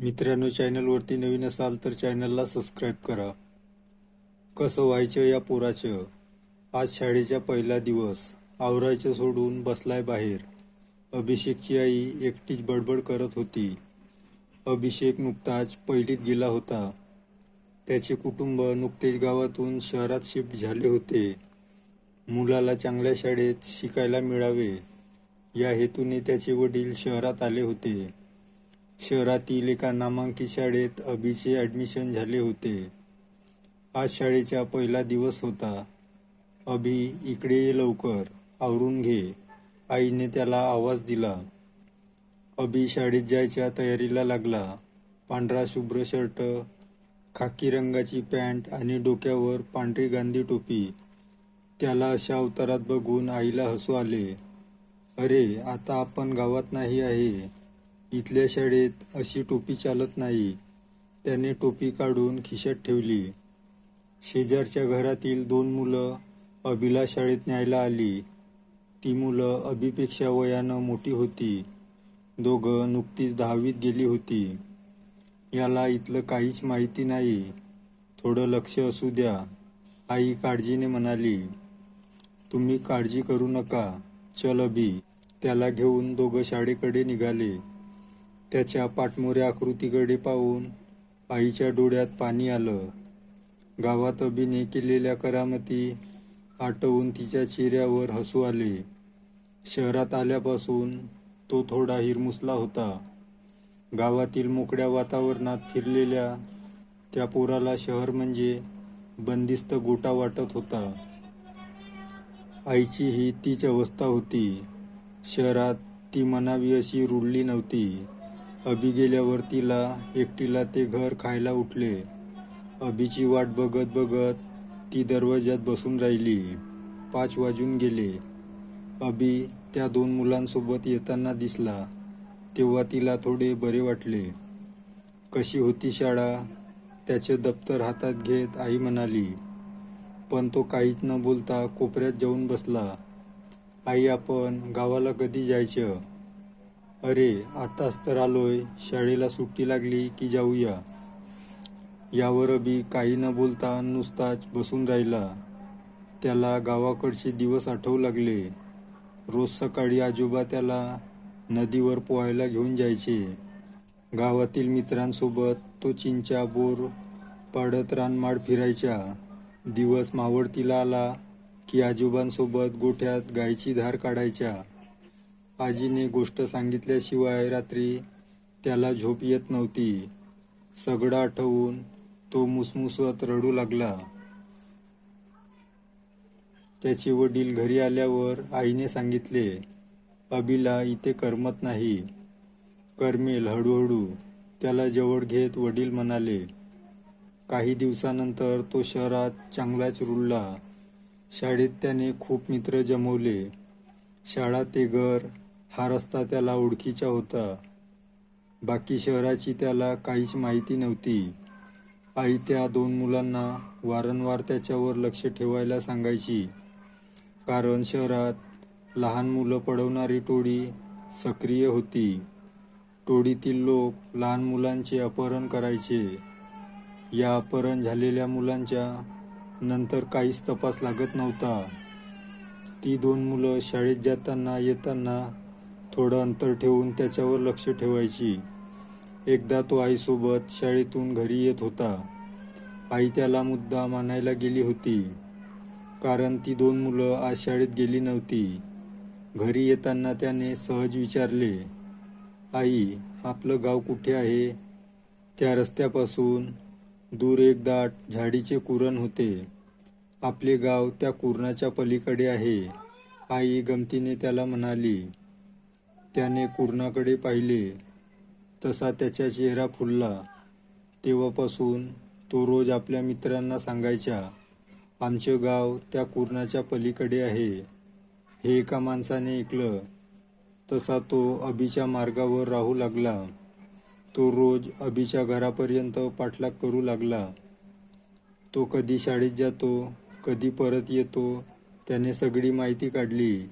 मित्रांनो, चॅनलवरती नवीन असाल तर चॅनलला सबस्क्राईब करा. कसं व्हायचं या पोराचं. आज शाळेचा पहिला दिवस. आवरायचं सोडून बसलाय बाहेर. अभिषेकची आई एकटीच बडबड करत होती. अभिषेक नुकताच पहिलीत गेला होता. त्याचे कुटुंब नुकतेच गावातून शहरात शिफ्ट झाले होते. मुलाला चांगल्या शाळेत शिकायला मिळावे या हेतूने त्याचे वडील शहरात आले होते. शहरातील एका नामांकित शाळेत अभिचे ॲडमिशन झाले होते. आज शाळेचा पहिला दिवस होता. अभि, इकडे ये लवकर, आवरून घे, आईने त्याला आवाज दिला. अभि शाळेत जायच्या तयारीला लागला. पांढरा शुभ्र शर्ट, खाकी रंगाची पॅन्ट आणि डोक्यावर पांढरी गांधी टोपी. त्याला अशा अवतारात बघून आईला हसू आले. अरे, आता आपण गावात नाही आहे. इथल्या शाळेत अशी टोपी चालत नाही. त्याने टोपी काढून खिशात ठेवली. शेजारच्या घरातील 2 मुलं अभिला शाळेत न्यायला आली. ती मुलं अभिपेक्षा वयानं मोठी होती. दोघं नुकतीच 10वीत गेली होती. याला इथलं काहीच माहिती नाही. थोडं लक्ष असू द्या, आई काळजीने म्हणाली. तुम्ही काळजी करू नका, चल अभि. त्याला घेऊन दोघं शाळेकडे निघाले. त्याच्या पाठमोऱ्या आकृतीकडे पाहून आईच्या डोळ्यात पाणी आलं. गावात अभिने केलेल्या करामती आठवून तिच्या चेहऱ्यावर हसू आले. शहरात आल्यापासून तो थोडा हिरमुसला होता. गावातील मोकळ्या वातावरणात फिरलेल्या त्या पोराला शहर म्हणजे बंदिस्त गोटा वाटत होता. आईचीही तीच अवस्था होती. शहरात ती म्हणावी अशी रुळली नव्हती. अभि गेल्यावर तिला एकटीला ते घर खायला उठले. अभिची वाट बघत बघत ती दरवाज्यात बसून राहिली. 5 वाजून गेले. अभि त्या 2 मुलांसोबत येताना दिसला तेव्हा तिला थोडे बरे वाटले. कशी होती शाळा, त्याचे दप्तर हातात घेत आई म्हणाली. पण तो काहीच न बोलता कोपऱ्यात जाऊन बसला. आई, आपण गावाला कधी जायचं? अरे, आताच तर आलोय. शाळेला सुट्टी लागली की जाऊया. यावर अभि काही न बोलता नुसताच बसून राहिला. त्याला गावाकडचे दिवस आठवू लागले. रोज सकाळी आजोबा त्याला नदीवर पोहायला घेऊन जायचे. गावातील मित्रांसोबत तो चिंचा बोर पाडत रानमाळ फिरायचा. दिवस मावळतीला आला की आजोबांसोबत गोठ्यात गायची धार काढायच्या. आजीने गोष्ट सांगितल्याशिवाय रात्री त्याला झोप येत नव्हती. सगळं आठवून तो मुसमुसत रडू लागला. त्याचे वडील घरी आल्यावर आईने सांगितले, अभिला इथे करमत नाही. करमेल हळूहळू, त्याला जवळ घेत वडील म्हणाले. काही दिवसानंतर तो शहरात चांगलाच रुळला. शाळेत त्याने खूप मित्र जमवले. शाळा ते घर हा रस्ता त्याला ओळखीचा होता. बाकी शहराची त्याला काहीच माहिती नव्हती. आई त्या 2 मुलांना वारंवार त्याच्यावर लक्ष ठेवायला सांगायची. कारण शहरात लहान मुलं पळवणारी टोळी सक्रिय होती. टोळीतील लोक लहान मुलांचे अपहरण करायचे. या अपहरण झालेल्या मुलांच्या नंतर काहीच तपास लागत नव्हता. ती 2 मुलं शाळेत जाताना येताना थोडं अंतर ठेवून त्याच्यावर लक्ष ठेवायची. एकदा तो आईसोबत शाळेतून घरी येत होता. आई त्याला मुद्दाम आणायला गेली होती. कारण ती 2 मुलं आज शाळेत गेली नव्हती. घरी येताना त्याने सहज विचारले, आई, आपलं गाव कुठे आहे? त्या रस्त्यापासून दूर एक दाट झाडीचे कुरण होते. आपले गाव त्या कुरणाच्या पलीकडे आहे, आई गमतीने त्याला म्हणाली. त्याने कुरणाकडे पाहिले तसा त्याचा चेहरा फुलला. तेव्हापासून तो रोज आपल्या मित्रांना सांगायचा, आमचं गाव त्या कुरणाच्या पलीकडे आहे. हे एका माणसाने ऐकलं तसा तो अभिच्या मार्गावर राहू लागला. तो रोज अभिच्या घरापर्यंत पाठलाग करू लागला. तो कधी शाळेत जातो, कधी परत येतो, त्याने सगळी माहिती काढली.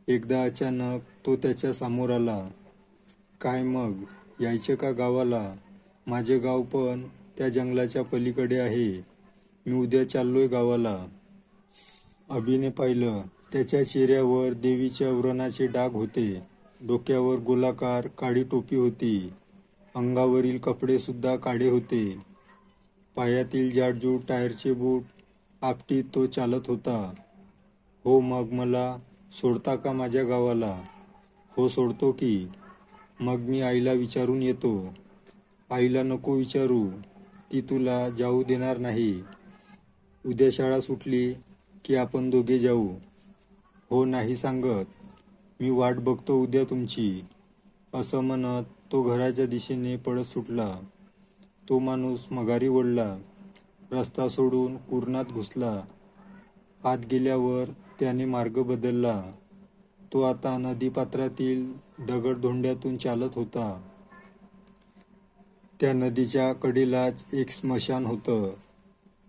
एकदा अचानक तो त्याच्या समोर आला. काय मग, यायचं का गावाला? माझे गाव पण त्या जंगलाच्या पलीकडे आहे. मी उद्या चाललोय गावाला. अभिने पाहिलं. त्याच्या चेहऱ्यावर देवीच्या व्रणाचे डाग होते. डोक्यावर गोलाकार काळी टोपी होती. अंगावरील कपडे सुद्धा काळे होते. पायातील जाडजूड टायरचे बूट आपटीत तो चालत होता. हो, मग मला सोडता का माझ्या गावाला? हो, सोडतो की. मग मी आईला विचारून येतो. आईला नको विचारू, ती तुला जाऊ देणार नाही. उद्या शाळा सुटली की आपण दोघे जाऊ. हो, नाही सांगत. मी वाट बघतो उद्या तुमची. असं म्हणत तो घराच्या दिशेने पळत सुटला. तो माणूस माघारी वळला. रस्ता सोडून कुरणात घुसला. आत गेल्यावर त्याने मार्ग बदलला. तो आता नदीपात्रातील दगडधोंड्यातून चालत होता. त्या नदीच्या कडेलाच एक स्मशान होतं.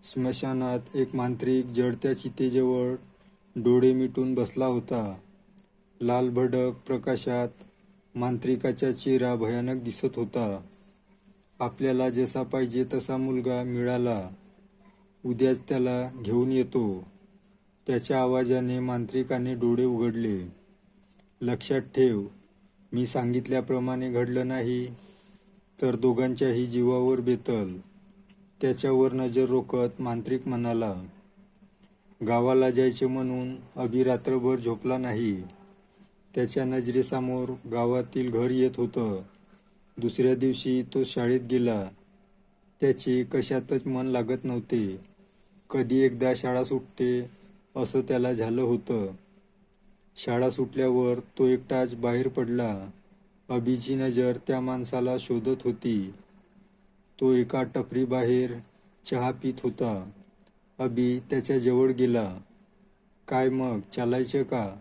स्मशानात एक मांत्रिक जळत्या चितेजवळ डोळे मिटून बसला होता. लाल भडक प्रकाशात मांत्रिकाचा चेहरा भयानक दिसत होता. आपल्याला जसा पाहिजे तसा मुलगा मिळाला. उद्याच त्याला घेऊन येतो. त्याच्या आवाजाने मांत्रिकाने डोळे उघडले. लक्षात ठेव, मी सांगितल्याप्रमाणे घडलं नाही तर दोघांच्याही जीवावर बेतल. त्याच्यावर नजर रोखत मांत्रिक म्हणाला. गावाला जायचे म्हणून अभि रात्रभर झोपला नाही. त्याच्या नजरेसमोर गावातील घर येत होतं. दुसऱ्या दिवशी तो शाळेत गेला. त्याचे कशातच मन लागत नव्हते. कधी एकदा शाळा सुटते असं त्याला झालं होतं. शाळा सुटल्यावर तो एकटाच बाहेर पडला. अभिची नजर त्या माणसाला शोधत होती. तो एका टपरीबाहेर चहा पित होता. अभि त्याच्या जवळ गेला. काय मग, चालायचं का?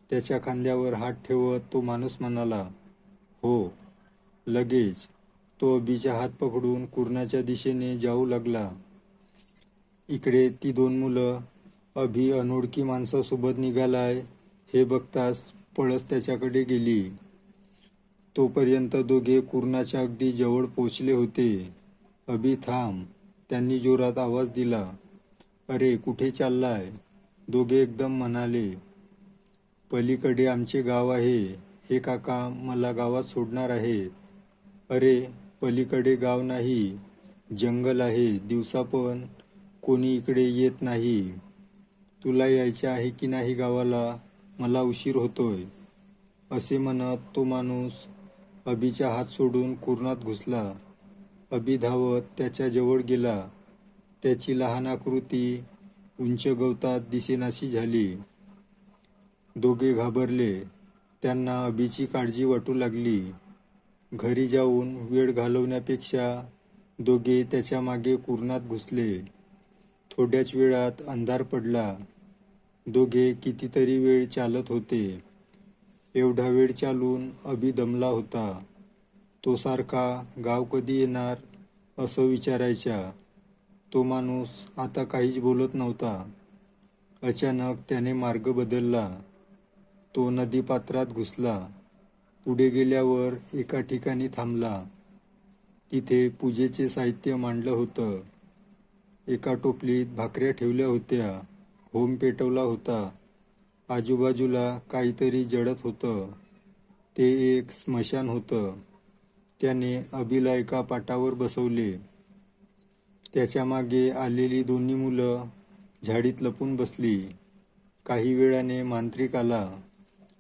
त्याच्या खांद्यावर हात ठेवत तो माणूस म्हणाला. हो. लगेच तो अभिचा हात पकडून कुरणाच्या दिशेने जाऊ लागला. इकडे ती दोन मुलं. अभि अनोळखी माणसासोबत निघालाय हे बघताच पळस त्याच्याकडे गेली. तोपर्यंत दोघे कुरणाच्या अगदी जवळ पोचले होते. अभि, थांब, त्यांनी जोरात आवाज दिला. अरे, कुठे चाललाय? दोघे एकदम म्हणाले. पलीकडे आमचे गाव आहे. हे काका मला गावात सोडणार आहेत. अरे, पलीकडे गाव नाही, जंगल आहे. दिवसा पण कोणी इकडे येत नाही. तुला यायचे आहे की नाही गावाला? मला उशीर होतोय. असे म्हणत तो माणूस अभिचा हात सोडून कुरणात घुसला. अभि धावत त्याच्या जवळ गेला. त्याची लहान आकृती उंच गवतात दिसेनाशी झाली. दोघे घाबरले. त्यांना अभिची काळजी वाटू लागली. घरी जाऊन वेळ घालवण्यापेक्षा दोघे त्याच्या मागे कुरणात घुसले. थोड्याच वेळात अंधार पडला. दोघे कितीतरी वेळ चालत होते. एवढा वेळ चालून अभि दमला होता. तो सारखा गाव कधी येणार असं विचारायचा. तो माणूस आता काहीच बोलत नव्हता. अचानक त्याने मार्ग बदलला. तो नदीपात्रात घुसला. पुढे गेल्यावर एका ठिकाणी थांबला. तिथे पूजेचे साहित्य मांडलं होतं. एका टोपलीत भाकऱ्या ठेवल्या होत्या. होम पेटवला होता. आजूबाजूला काहीतरी जळत होतं. ते एक स्मशान होतं. त्याने अभिला एका पाटावर बसवले. त्याच्या मागे आलेली दोन्ही मुलं झाडीत लपून बसली. काही वेळाने मांत्रिक आला.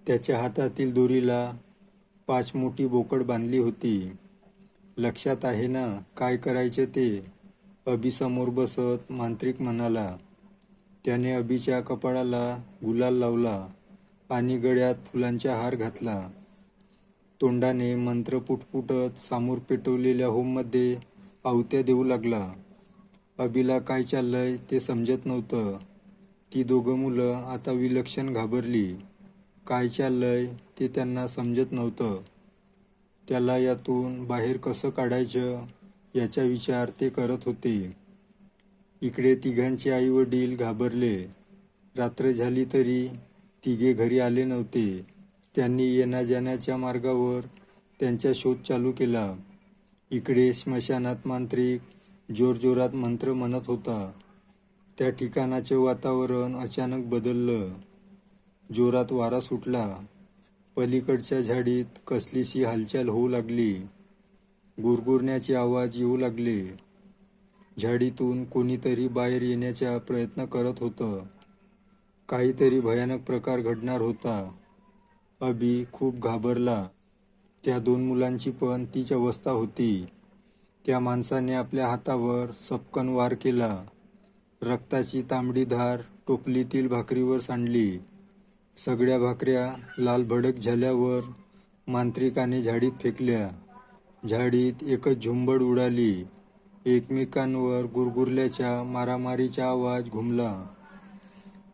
त्याच्या हातातील दोरीला 5 मोठी बोकड बांधली होती. लक्षात आहे ना काय करायचं ते? अभि समोर बसत मांत्रिक म्हणाला. त्याने अभिच्या कपाळाला गुलाल लावला आणि गळ्यात फुलांचा हार घातला. तोंडाने मंत्र पुटपुटत समोर पेटवलेल्या होममध्ये आहुत्या देऊ लागला. अभिला काय चाललंय ते समजत नव्हतं. ती दोघं मुलं आता विलक्षण घाबरली. काय चाललंय ते त्यांना समजत नव्हतं. त्याला यातून बाहेर कसं काढायचं याचा विचार ते करत होते. इकडे तिघांचे आई वडील घाबरले. रात्र झाली तरी तिघे घरी आले नव्हते. त्यांनी येण्या जाण्याच्या मार्गावर त्यांचा शोध चालू केला. इकडे स्मशानात मांत्रिक जोरजोरात मंत्र म्हणत होता. त्या ठिकाणाचे वातावरण अचानक बदललं. जोरात वारा सुटला. पलीकडच्या झाडीत कसलीशी हालचाल होऊ लागली. गुरगुरण्याचे आवाज येऊ लागले. झाडीतून कोणीतरी बाहेर येण्याचा प्रयत्न करत होतं. काहीतरी भयानक प्रकार घडणार होता. अभि खूप घाबरला. त्या 2 मुलांची पण तीच अवस्था होती. त्या माणसाने आपल्या हातावर सपकन वार केला. रक्ताची तांबडी धार टोपलीतील भाकरीवर सांडली. सगळ्या भाकऱ्या लालभडक झाल्यावर मांत्रिकाने झाडीत फेकल्या. झाडीत एकच झुंबड उडाली. एकमेकांवर गुरगुरल्याचा मारामारीचा आवाज घुमला.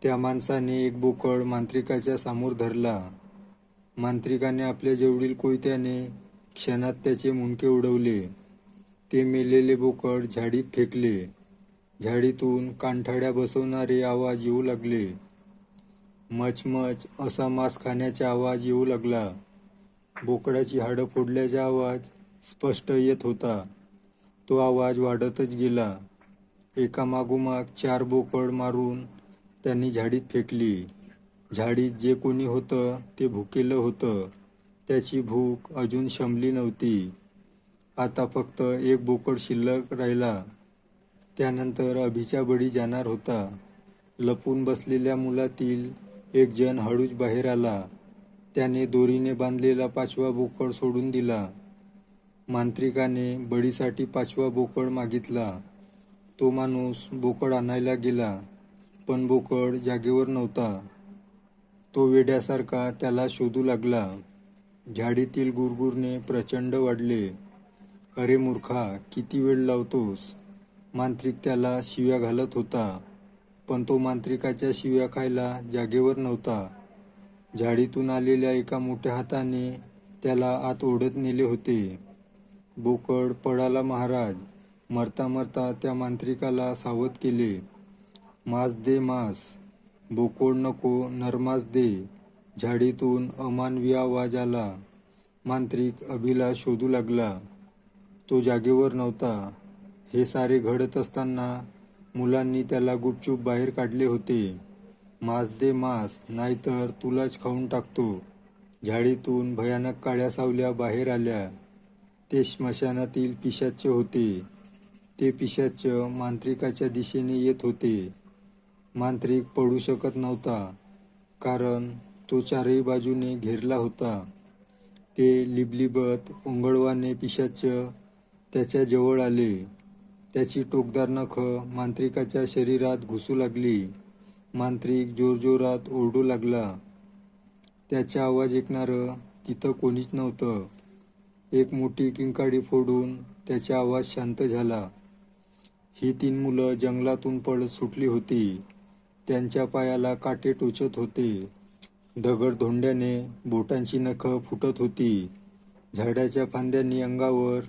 त्या माणसाने एक बोकड मांत्रिकाच्या समोर धरला. मांत्रिकाने आपल्या जवळील कोयत्याने क्षणात त्याचे मुंडके उडवले. ते मेलेले बोकड झाडीत फेकले. झाडीतून कानठाड्या बसवणारे आवाज येऊ लागले. मचमच असा मांस खाण्याचा आवाज येऊ लागला. बोकडाची हाडं फोडल्याचा आवाज स्पष्ट येत होता. तो आवाज वाढतच गेला. एकामागोमाग 4 बोकड मारून त्यांनी झाडीत फेकली. झाडीत जे कोणी होतं ते भुकेलं होतं. त्याची भूक अजून शमली नव्हती. आता फक्त एक बोकड शिल्लक राहिला. त्यानंतर अभिचा बळी जाणार होता. लपून बसलेल्या मुलातील एक जण हळूच बाहेर आला. त्याने दोरीने बांधलेला 5वा बोकड सोडून दिला. मांत्रिकाने बळीसाठी 5वा बोकड मागितला. तो माणूस बोकड आणायला गेला, पण बोकड जागेवर नव्हता. तो वेड्यासारखा त्याला शोधू लागला. झाडीतील गुरगुरणे प्रचंड वाढले. अरे मूर्खा, किती वेळ लावतोस? मांत्रिक त्याला शिव्या घालत होता, पण तो मांत्रिकाच्या शिव्या खायला जागेवर नव्हता. झाडीतून आलेल्या एका मोठ्या हाताने त्याला आत ओढत नेले होते. बोकड पळाला महाराज. मरता मरता त्या मांत्रिकाला सावध केले. मांस दे, मांस. बोकड नको, नरमास दे. झाडीतून अमानवी आवाज आला. मांत्रिक अभिला शोधू लागला. तो जागेवर नव्हता. हे सारे घडत असताना मुलांनी त्याला गुपचूप बाहेर काढले होते. मांस दे, मांस, नाहीतर तुलाच खाऊन टाकतो. झाडीतून भयानक काळ्या सावल्या बाहेर आल्या. ते स्मशानातील पिशाच्च होते. ते पिशाच्च मांत्रिकाच्या दिशेने येत होते. मांत्रिक पळू शकत नव्हता, कारण तो 4ही बाजूने घेरला होता. ते लिबलिबत ओंगळवाने पिशाच्च त्याच्या जवळ आले. त्याची टोकदार नखं मांत्रिकाच्या शरीरात घुसू लागली. मांत्रिक जोरजोरात ओरडू लागला. त्याचा आवाज ऐकणारं तिथं कोणीच नव्हतं. एक मोठी किंकाळी फोडून त्याचा आवाज शांत झाला. ही 3 मुलं जंगलातून पळत सुटली होती. त्यांच्या पायाला काटे टोचत होते. दगडधोंड्याने बोटांची नखं फुटत होती. झाडाच्या फांद्यांनी अंगावर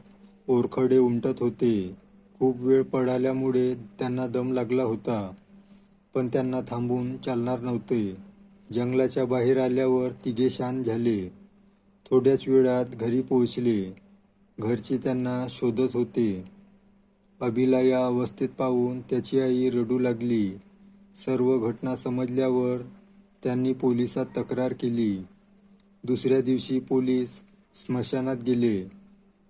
ओरखडे उमटत होते. खूप वेळ पळाल्यामुळे त्यांना दम लागला होता, पण त्यांना थांबून चालणार नव्हते. जंगलाच्या बाहेर आल्यावर तिघे शांत झाले. थोड्याच वेळात घरी पोहोचले. घरचे त्यांना शोधत होते. अभिला या अवस्थेत पाहून त्याची आई रडू लागली. सर्व घटना समजल्यावर त्यांनी पोलिसात तक्रार केली. दुसऱ्या दिवशी पोलीस स्मशानात गेले,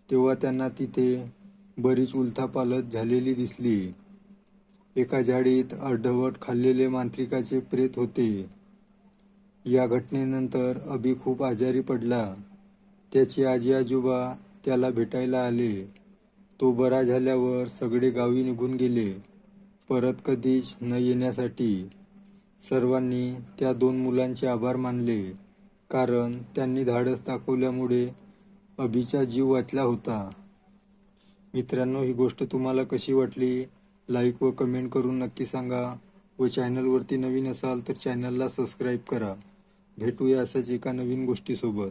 तेव्हा त्यांना तिथे बरीच उलथापालथ झालेली दिसली. एका झाडीत अर्धवट खाल्लेले मांत्रिकाचे प्रेत होते. या घटनेनंतर अभि खूप आजारी पडला. त्याचे आजी आजोबा त्याला भेटायला आले. तो बरा झाल्यावर सगळे गावी निघून गेले, परत कधीच न येण्यासाठी. सर्वांनी त्या 2 मुलांचे आभार मानले, कारण त्यांनी धाडस दाखवल्यामुळे अभिचा जीव वाचला होता. मित्रांनो, ही गोष्ट तुम्हाला कशी वाटली? लाईक व कमेंट करून नक्की सांगा. व चॅनलवरती नवीन असाल तर चॅनलला सबस्क्राईब करा. भेटूया अशाच एका नवीन गोष्टीसोबत.